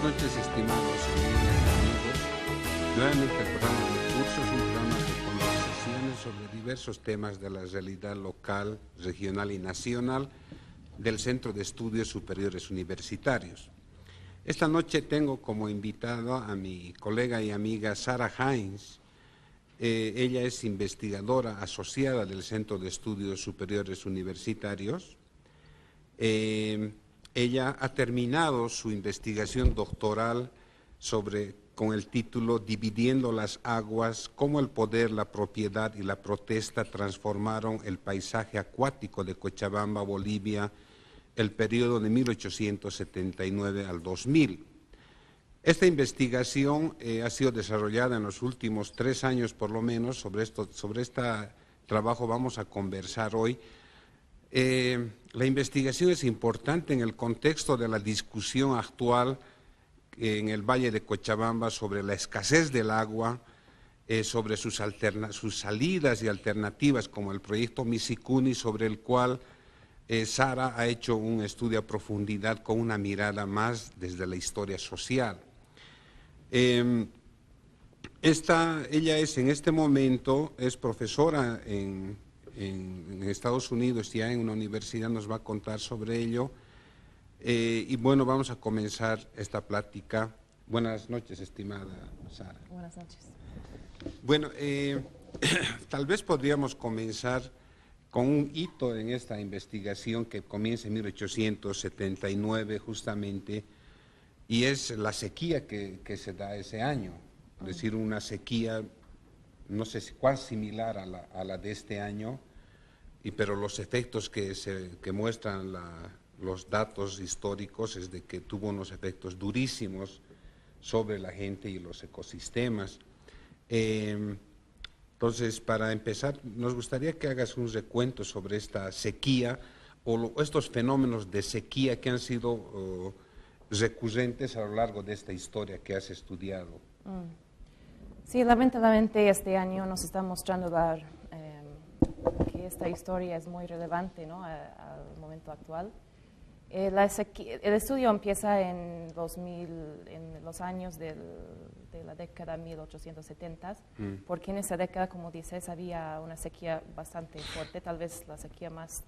noches, estimados amigas y amigos. Nuevamente el programa de curso es un programa de conversaciones sobre diversos temas de la realidad local, regional y nacional del Centro de Estudios Superiores Universitarios. Esta noche tengo como invitado a mi colega y amiga Sara Hines. Ella es investigadora asociada del Centro de Estudios Superiores Universitarios. Ella ha terminado su investigación doctoral con el título Dividiendo las aguas, cómo el poder, la propiedad y la protesta transformaron el paisaje acuático de Cochabamba, Bolivia, el periodo de 1879 al 2000. Esta investigación ha sido desarrollada en los últimos 3 años por lo menos. Sobre este trabajo vamos a conversar hoy. La investigación es importante en el contexto de la discusión actual en el Valle de Cochabamba sobre la escasez del agua, sobre sus salidas y alternativas, como el proyecto Misicuni, sobre el cual Sara ha hecho un estudio a profundidad con una mirada más desde la historia social. Ella es en este momento profesora en Estados Unidos, ya en una universidad, nos va a contar sobre ello. Y bueno, vamos a comenzar esta plática. Buenas noches, estimada Sara. Buenas noches. Bueno, tal vez podríamos comenzar con un hito en esta investigación que comienza en 1879 justamente, y es la sequía que se da ese año. Es decir, una sequía, no sé cuán similar a la de este año, pero los efectos que muestran los datos históricos es de que tuvo unos efectos durísimos sobre la gente y los ecosistemas. Entonces, para empezar, nos gustaría que hagas un recuento sobre esta sequía o estos fenómenos de sequía que han sido recurrentes a lo largo de esta historia que has estudiado. Sí, lamentablemente este año nos está mostrando que esta historia es muy relevante, ¿no?, al momento actual. El estudio empieza en 2000, en los años de la década 1870, porque en esa década, como dices, había una sequía bastante fuerte, tal vez la sequía más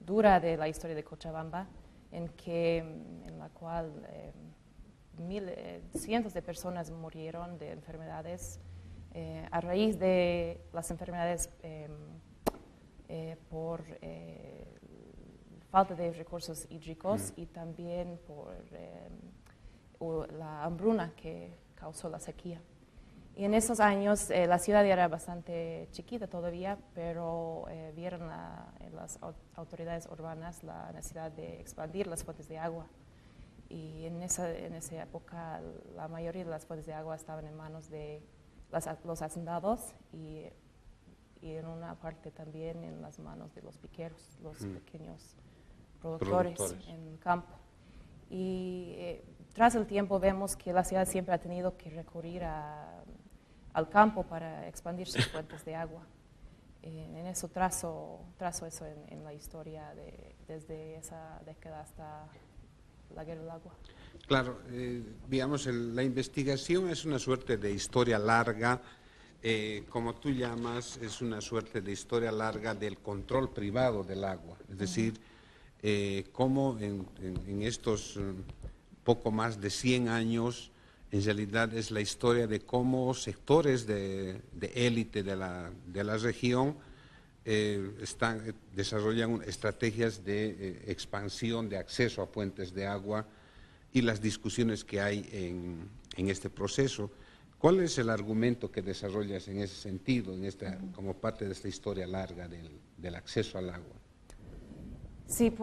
dura de la historia de Cochabamba, en la cual cientos de personas murieron de enfermedades a raíz de las enfermedades por falta de recursos hídricos y también por la hambruna que causó la sequía. Y en esos años la ciudad era bastante chiquita todavía, pero vieron en las autoridades urbanas la necesidad de expandir las fuentes de agua. Y en esa época la mayoría de las fuentes de agua estaban en manos de los hacendados y en una parte también en las manos de los piqueros, los pequeños productores en el campo. Y tras el tiempo vemos que la ciudad siempre ha tenido que recurrir al campo para expandir sus fuentes de agua. En eso trazo eso en la historia desde esa década hasta la guerra del agua. Claro, digamos, la investigación es una suerte de historia larga, como tú llamas, es una suerte de historia larga del control privado del agua. Es decir, cómo en estos poco más de 100 años, en realidad es la historia de cómo sectores de élite de la región desarrollan estrategias de expansión, de acceso a fuentes de agua y las discusiones que hay en este proceso. ¿Cuál es el argumento que desarrollas en ese sentido, como parte de esta historia larga del acceso al agua? Sí,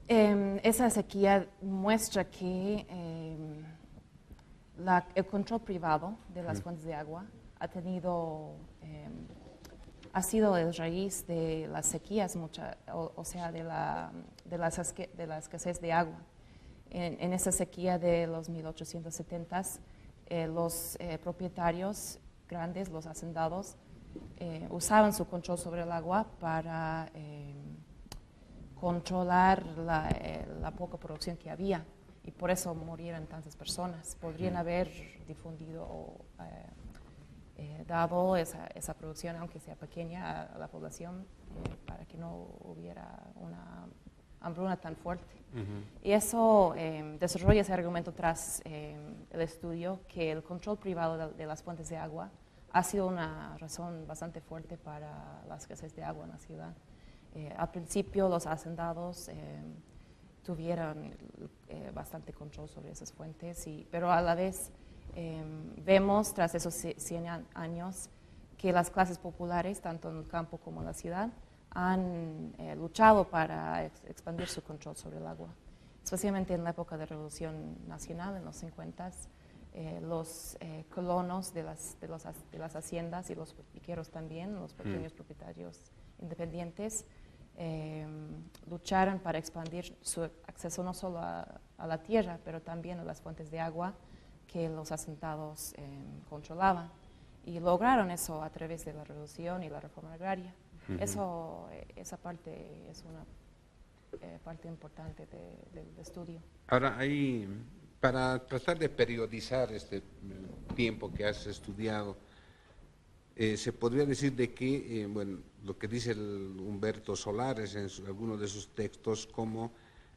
esa sequía muestra que el control privado de las fuentes de agua ha sido el raíz de las sequías, o sea, de la escasez de agua. En esa sequía de los 1870s, los propietarios grandes, los hacendados, usaban su control sobre el agua para controlar la poca producción que había. y por eso murieron tantas personas. Podrían haber difundido o dado esa producción, aunque sea pequeña, a la población para que no hubiera una hambruna tan fuerte. Y eso desarrolla ese argumento tras el estudio que el control privado de las fuentes de agua ha sido una razón bastante fuerte para la escasez de agua en la ciudad. Al principio los hacendados tuvieron bastante control sobre esas fuentes, pero a la vez vemos tras esos 100 años que las clases populares, tanto en el campo como en la ciudad, han luchado para expandir su control sobre el agua. Especialmente en la época de Revolución Nacional, en los 50, los colonos de las haciendas y los piqueros también, los pequeños propietarios independientes, lucharon para expandir su acceso no solo a la tierra, pero también a las fuentes de agua que los asentados controlaban. Y lograron eso a través de la revolución y la reforma agraria. Esa parte es una parte importante del estudio. Ahora, para tratar de periodizar este tiempo que has estudiado, se podría decir de que, bueno, lo que dice Humberto Solares en algunos de sus textos, como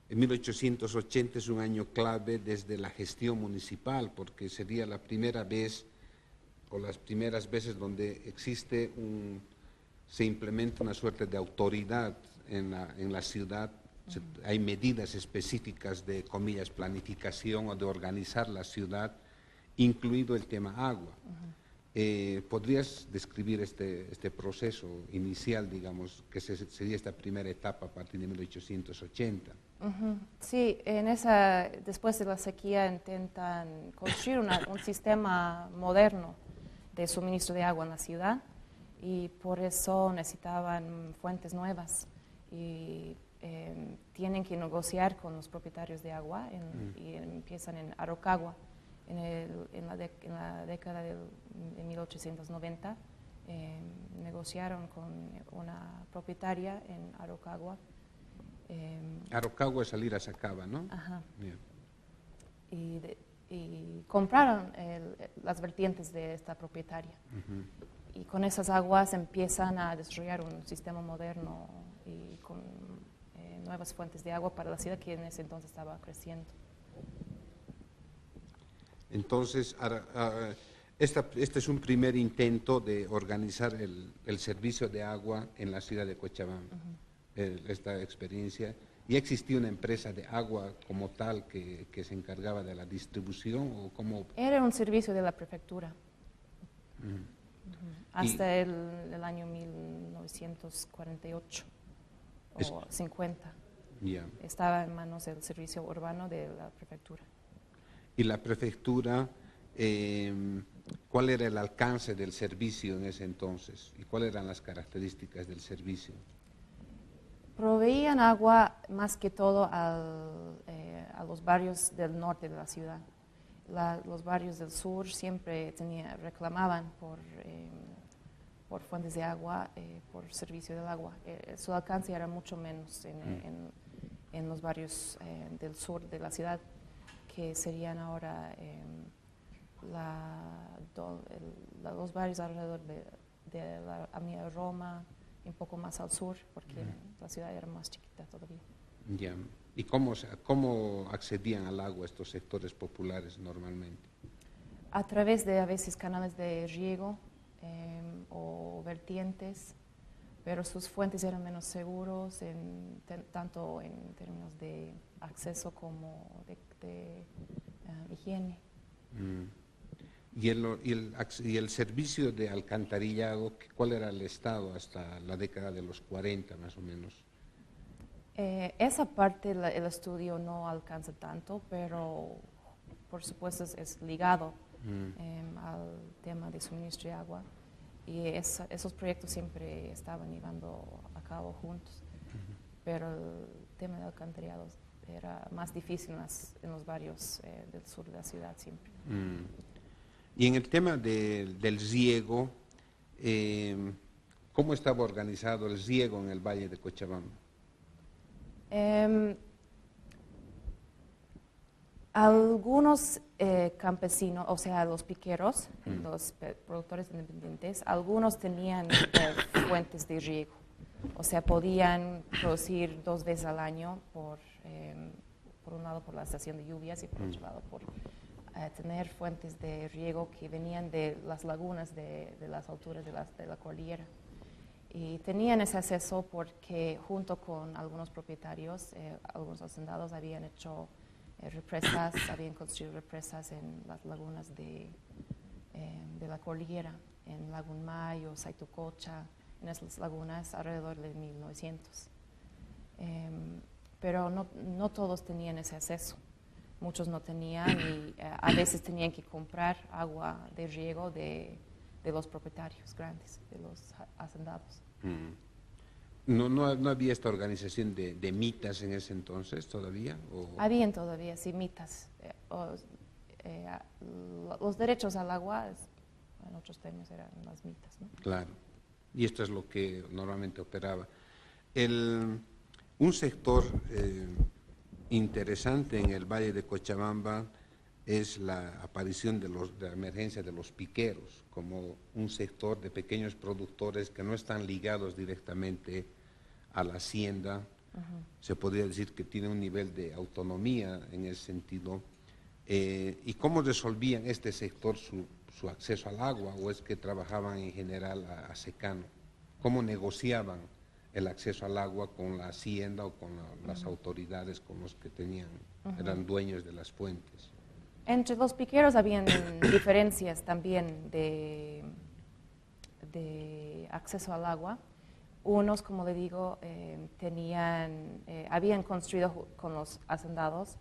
en 1880 es un año clave desde la gestión municipal, porque sería la primera vez o las primeras veces donde se implementa una suerte de autoridad en la ciudad. Hay medidas específicas de, comillas, planificación o de organizar la ciudad, incluido el tema agua. ¿Podrías describir este proceso inicial, digamos, que sería esta primera etapa a partir de 1880? Sí, después de la sequía intentan construir un sistema moderno de suministro de agua en la ciudad, y por eso necesitaban fuentes nuevas y tienen que negociar con los propietarios de agua y empiezan en Arocagua. En la década de 1890 negociaron con una propietaria en Arocagua. Arocagua es salir a Sacaba, ¿no? Ajá. Yeah. Y compraron las vertientes de esta propietaria. Y con esas aguas empiezan a desarrollar un sistema moderno y con nuevas fuentes de agua para la ciudad que en ese entonces estaba creciendo. Entonces, este es un primer intento de organizar el servicio de agua en la ciudad de Cochabamba, esta experiencia. ¿Y existía una empresa de agua como tal que se encargaba de la distribución o cómo? Era un servicio de la prefectura. Hasta el año 1948 o 50. Yeah. Estaba en manos del servicio urbano de la prefectura. ¿Y la prefectura, cuál era el alcance del servicio en ese entonces? ¿Y cuáles eran las características del servicio? Proveían agua más que todo a los barrios del norte de la ciudad. Los barrios del sur siempre reclamaban por fuentes de agua, por servicio del agua. Su alcance era mucho menos en los barrios del sur de la ciudad, que serían ahora los barrios alrededor de la Avenida Roma, un poco más al sur, porque la ciudad era más chiquita todavía. Ya. ¿Y cómo accedían al agua estos sectores populares normalmente? A través de a veces canales de riego o vertientes, pero sus fuentes eran menos seguros, tanto en términos de acceso como de higiene. ¿Y el servicio de alcantarillado, cuál era el estado hasta la década de los 40 más o menos? Esa parte el estudio no alcanza tanto, pero por supuesto es ligado al tema de suministro de agua, y esos proyectos siempre estaban llevando a cabo juntos, pero el tema de alcantarillado era más difícil en los barrios del sur de la ciudad siempre. Y en el tema del riego, ¿cómo estaba organizado el riego en el Valle de Cochabamba? Algunos campesinos, o sea, los piqueros, los productores independientes, algunos tenían fuentes de riego. O sea, podían producir 2 veces al año por un lado por la estación de lluvias y por otro lado por tener fuentes de riego que venían de las lagunas de las alturas de la cordillera. Y tenían ese acceso porque junto con algunos propietarios, algunos hacendados habían hecho represas, habían construido represas en las lagunas de la cordillera, en Lagunmayo, Saitucocha, en esas lagunas alrededor de 1900. Pero no todos tenían ese acceso. Muchos no tenían y a veces tenían que comprar agua de riego de los propietarios grandes, de los hacendados. ¿No había esta organización de mitas en ese entonces todavía? Habían todavía, sí, mitas. Los derechos al agua, en otros términos, eran las mitas, ¿no? Claro, y esto es lo que normalmente operaba. Un sector interesante en el Valle de Cochabamba es la aparición de la emergencia de los piqueros, como un sector de pequeños productores que no están ligados directamente a la hacienda. Se podría decir que tiene un nivel de autonomía en ese sentido. ¿Y cómo resolvían este sector su acceso al agua, o es que trabajaban en general a secano? ¿Cómo negociaban el acceso al agua con la hacienda o con las autoridades con los que eran dueños de las fuentes? Entre los piqueros habían diferencias también de acceso al agua. Unos, como le digo, habían construido con los hacendados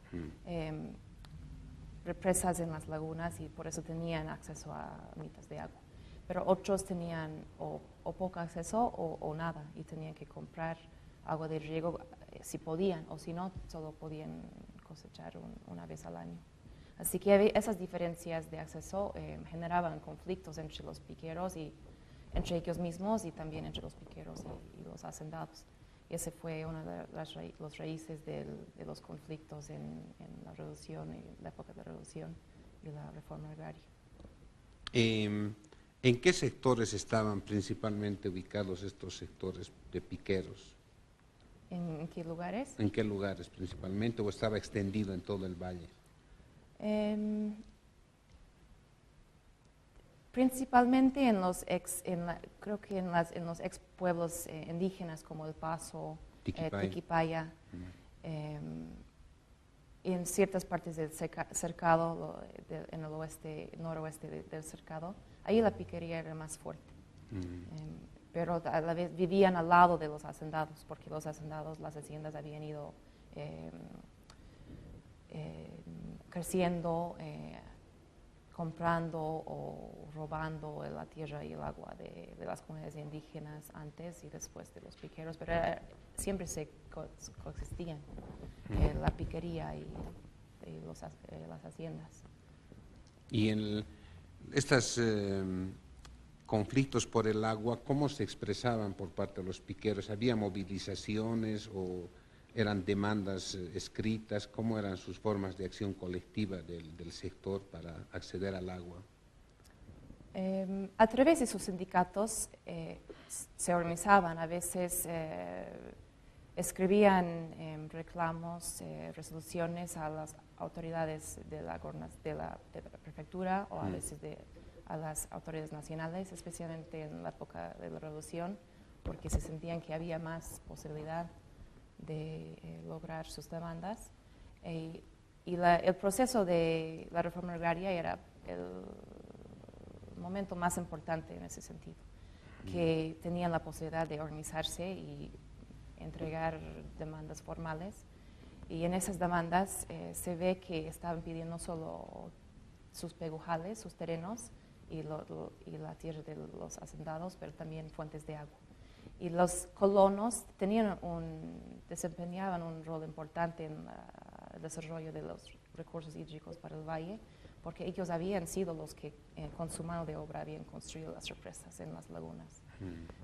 represas en las lagunas y por eso tenían acceso a mitas de agua. Pero otros tenían o poco acceso o nada y tenían que comprar agua de riego si podían, o si no, solo podían cosechar una vez al año. Así que esas diferencias de acceso generaban conflictos entre los piqueros y entre ellos mismos y también entre los piqueros y los hacendados. Y ese fue una de las raíces de los conflictos en la revolución, y la época de la revolución y la reforma agraria. ¿En qué sectores estaban principalmente ubicados estos sectores de piqueros? ¿En qué lugares? ¿En qué lugares principalmente, o estaba extendido en todo el valle? Principalmente en los ex pueblos indígenas como El Paso, Tiquipaya, y en ciertas partes del cercado, en el noroeste del cercado. Ahí la piquería era más fuerte. Pero a la vez vivían al lado de los hacendados, porque los hacendados, las haciendas habían ido creciendo, comprando o robando la tierra y el agua de las comunidades indígenas antes y después de los piqueros, pero siempre se coexistían la piquería y las haciendas. Y en estos conflictos por el agua, ¿cómo se expresaban por parte de los piqueros? ¿Había movilizaciones o eran demandas escritas? ¿Cómo eran sus formas de acción colectiva del sector para acceder al agua? A través de sus sindicatos se organizaban, a veces escribían reclamos, resoluciones a las autoridades de la prefectura o a veces a las autoridades nacionales, especialmente en la época de la revolución, porque se sentían que había más posibilidad de lograr sus demandas. Y el proceso de la reforma agraria era el momento más importante en ese sentido, que tenían la posibilidad de organizarse y entregar demandas formales. Y en esas demandas se ve que estaban pidiendo no solo sus pegujales, sus terrenos y la tierra de los hacendados, pero también fuentes de agua. Y los colonos desempeñaban un rol importante en el desarrollo de los recursos hídricos para el valle, porque ellos habían sido los que con su mano de obra habían construido las represas en las lagunas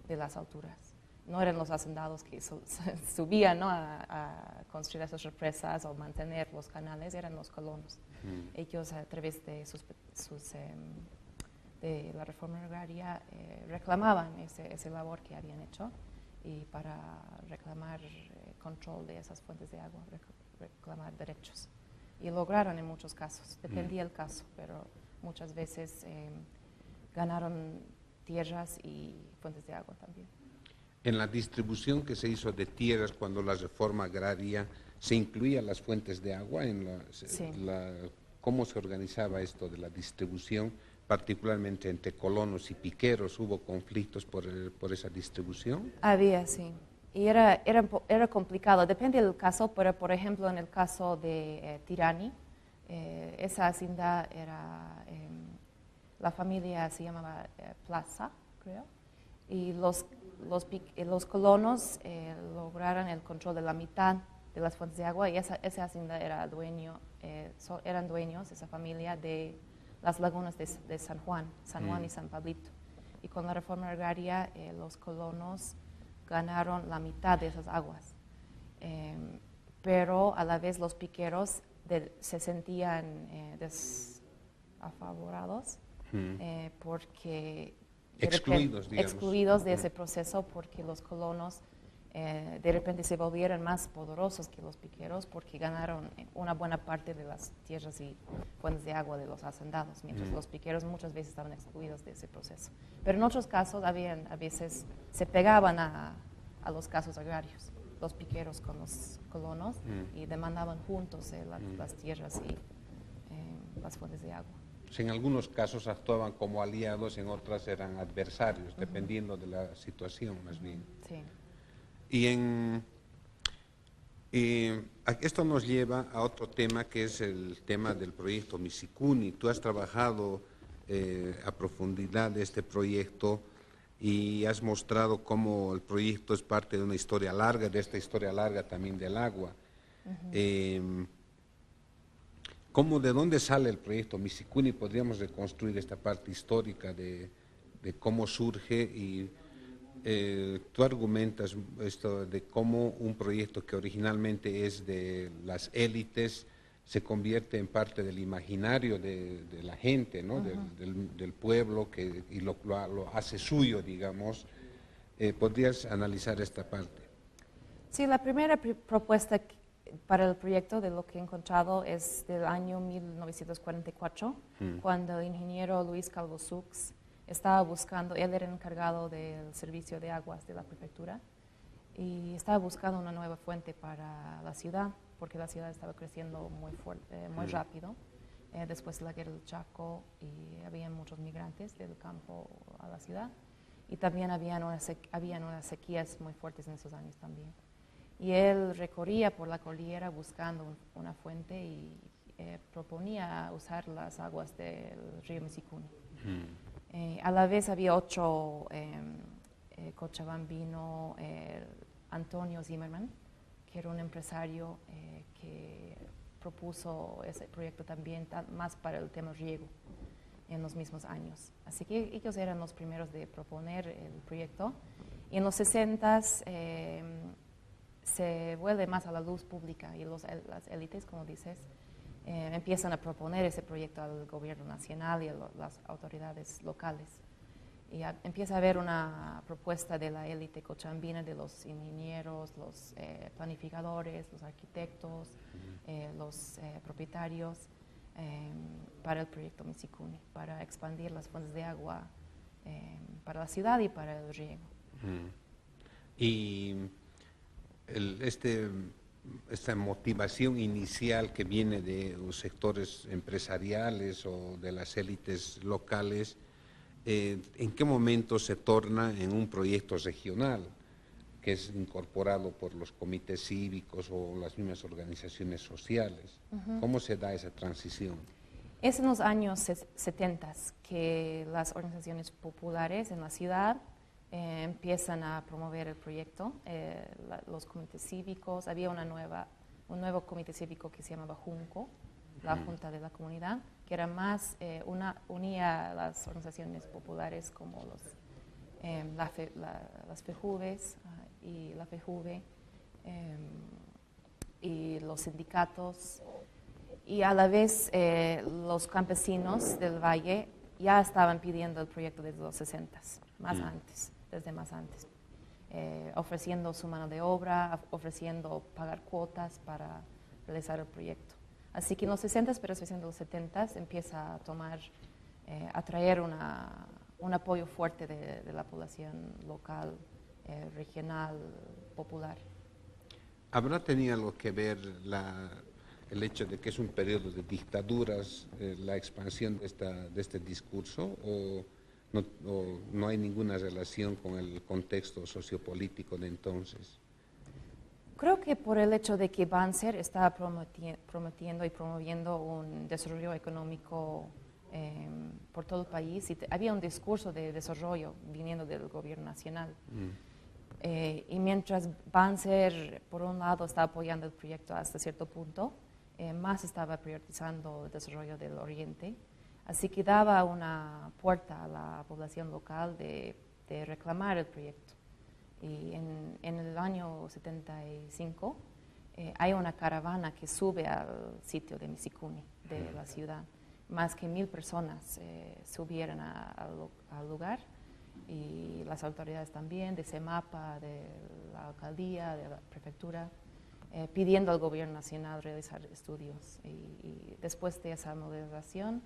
de las alturas. no eran los hacendados que subían, ¿no?, a construir esas represas o mantener los canales, eran los colonos. Ellos, a través de de la reforma agraria, reclamaban ese labor que habían hecho, y para reclamar control de esas fuentes de agua, reclamar derechos. Y lograron en muchos casos, dependía el caso, pero muchas veces ganaron tierras y fuentes de agua también. En la distribución que se hizo de tierras cuando la reforma agraria, ¿se incluía las fuentes de agua? Sí. ¿Cómo se organizaba esto de la distribución, particularmente entre colonos y piqueros? ¿Hubo conflictos por esa distribución? Había, sí. Y era complicado, depende del caso, pero por ejemplo en el caso de Tirani, esa hacienda era, la familia se llamaba Plaza, creo, y los colonos lograron el control de la mitad de las fuentes de agua, y esa hacienda eran dueños, esa familia, de las lagunas de San Juan y San Pablito. Y con la reforma agraria, los colonos ganaron la mitad de esas aguas. Pero a la vez los piqueros se sentían desfavorados porque excluidos de ese proceso, porque los colonos de repente se volvieron más poderosos que los piqueros, porque ganaron una buena parte de las tierras y fuentes de agua de los hacendados, mientras los piqueros muchas veces estaban excluidos de ese proceso. Pero en otros casos a veces se pegaban a los casos agrarios, los piqueros con los colonos, y demandaban juntos las tierras y las fuentes de agua. En algunos casos actuaban como aliados, en otras eran adversarios, dependiendo de la situación, más bien. Sí. Esto nos lleva a otro tema, que es el tema del proyecto Misicuni. Tú has trabajado a profundidad de este proyecto y has mostrado cómo el proyecto es parte de una historia larga, de esta historia larga también del agua. ¿De dónde sale el proyecto Misicuni? Podríamos reconstruir esta parte histórica de cómo surge, y tú argumentas esto de cómo un proyecto que originalmente es de las élites se convierte en parte del imaginario de la gente, ¿no? del pueblo, y lo hace suyo, digamos. ¿Podrías analizar esta parte? Sí, la primera propuesta para el proyecto, de lo que he encontrado, es del año 1944, cuando el ingeniero Luis Calvo Sux estaba buscando, él era encargado del servicio de aguas de la prefectura, y estaba buscando una nueva fuente para la ciudad, porque la ciudad estaba creciendo muy rápido, después de la guerra del Chaco, y había muchos migrantes del campo a la ciudad, y también habían unas sequías muy fuertes en esos años también. Y él recorría por la cordillera buscando una fuente y proponía usar las aguas del río Misicuni. A la vez había otro cochabambino, Antonio Zimmerman, que era un empresario que propuso ese proyecto también, más para el tema riego, en los mismos años. Así que ellos eran los primeros de proponer el proyecto. Y en los 60s se vuelve más a la luz pública, y las élites, como dices, empiezan a proponer ese proyecto al gobierno nacional y a las autoridades locales. Y empieza a haber una propuesta de la élite cochambina, de los ingenieros, los planificadores, los arquitectos, los propietarios, para el proyecto Misicuni, para expandir las fuentes de agua para la ciudad y para el riego. Y esta motivación inicial que viene de los sectores empresariales o de las élites locales, ¿en qué momento se torna en un proyecto regional que es incorporado por los comités cívicos o las mismas organizaciones sociales? ¿Cómo se da esa transición? Es en los años 70 que las organizaciones populares en la ciudad empiezan a promover el proyecto. Los comités cívicos, había un nuevo comité cívico que se llamaba Junco, la Junta de la Comunidad, que era más, unía a las organizaciones populares como las FEJUVES, y la FEJUVE y los sindicatos, y a la vez los campesinos del valle ya estaban pidiendo el proyecto desde los 60s, desde más antes, ofreciendo su mano de obra, ofreciendo pagar cuotas para realizar el proyecto. Así que en los 60s, pero especialmente en los 70s, empieza a tomar, a traer un apoyo fuerte de la población local, regional, popular. ¿Habrá tenido algo que ver el hecho de que es un periodo de dictaduras, la expansión de este discurso, o no hay ninguna relación con el contexto sociopolítico de entonces? Creo que por el hecho de que Banzer estaba prometiendo y promoviendo un desarrollo económico por todo el país, y había un discurso de desarrollo viniendo del gobierno nacional. Y mientras Banzer, por un lado, estaba apoyando el proyecto hasta cierto punto, más estaba priorizando el desarrollo del Oriente. Así que daba una puerta a la población local de reclamar el proyecto. Y en el año 75 hay una caravana que sube al sitio de Misikuni, de la ciudad. Más que 1000 personas subieron al lugar, y las autoridades también, de CEMAPA, de la alcaldía, de la prefectura, pidiendo al gobierno nacional realizar estudios. Y después de esa movilización,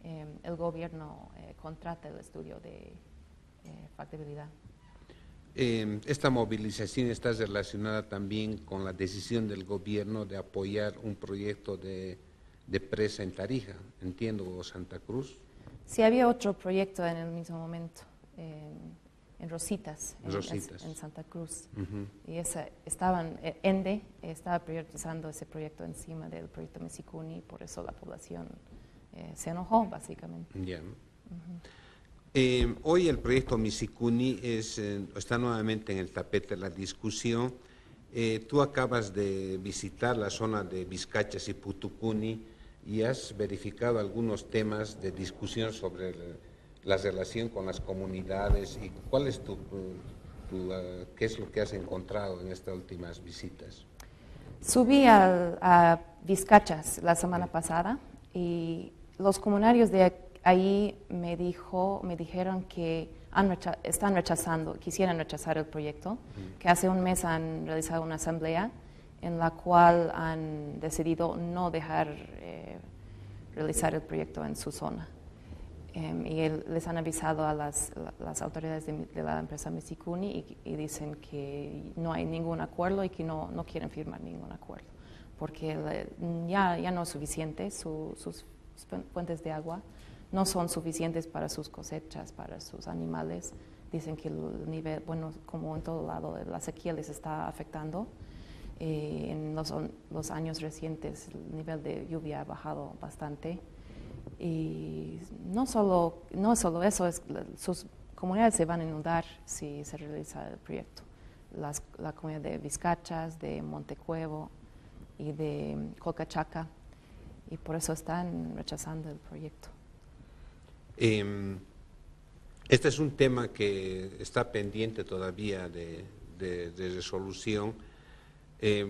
el gobierno contrata el estudio de factibilidad. Esta movilización está relacionada también con la decisión del gobierno de apoyar un proyecto de presa en Tarija, entiendo, o Santa Cruz. Sí, había otro proyecto en el mismo momento, en Rositas, en Santa Cruz. Y ENDE estaba priorizando ese proyecto encima del proyecto Misikuni, por eso la población se enojó, básicamente. Yeah. Hoy el proyecto Misikuni está nuevamente en el tapete de la discusión. Tú acabas de visitar la zona de Vizcachas y Putucuni y has verificado algunos temas de discusión sobre la relación con las comunidades. ¿Y cuál es qué es lo que has encontrado en estas últimas visitas? Subí a Vizcachas la semana pasada y los comunarios de ahí me dijeron que quisieran rechazar el proyecto, que hace un mes han realizado una asamblea en la cual han decidido no dejar realizar el proyecto en su zona. Y les han avisado a las autoridades de la empresa Misikuni y dicen que no hay ningún acuerdo y que no quieren firmar ningún acuerdo, porque ya no es suficiente, sus fuentes de agua no son suficientes para sus cosechas, para sus animales. Dicen que el nivel, bueno, como en todo lado, la sequía les está afectando. En los años recientes el nivel de lluvia ha bajado bastante. Y no solo eso, sus comunidades se van a inundar si se realiza el proyecto. La comunidad de Vizcachas, de Montecuevo y de Colcachaca, y por eso están rechazando el proyecto. Este es un tema que está pendiente todavía de resolución.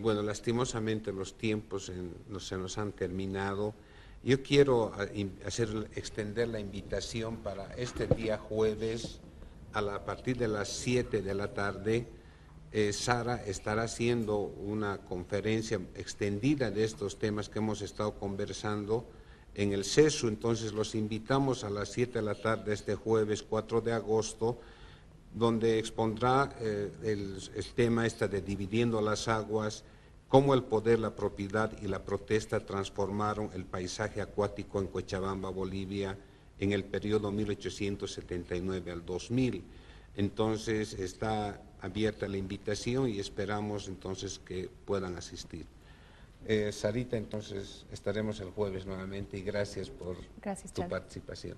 Bueno, lastimosamente los tiempos se nos han terminado. Yo quiero extender la invitación para este día jueves a partir de las 7 de la tarde. Sara estará haciendo una conferencia extendida de estos temas que hemos estado conversando en el CESU. Entonces los invitamos a las 7 de la tarde este jueves 4 de agosto, donde expondrá el tema de dividiendo las aguas, cómo el poder, la propiedad y la protesta transformaron el paisaje acuático en Cochabamba, Bolivia, en el periodo 1879 al 2000. Entonces está abierta la invitación y esperamos entonces que puedan asistir. Sarita, entonces estaremos el jueves nuevamente y gracias por tu participación.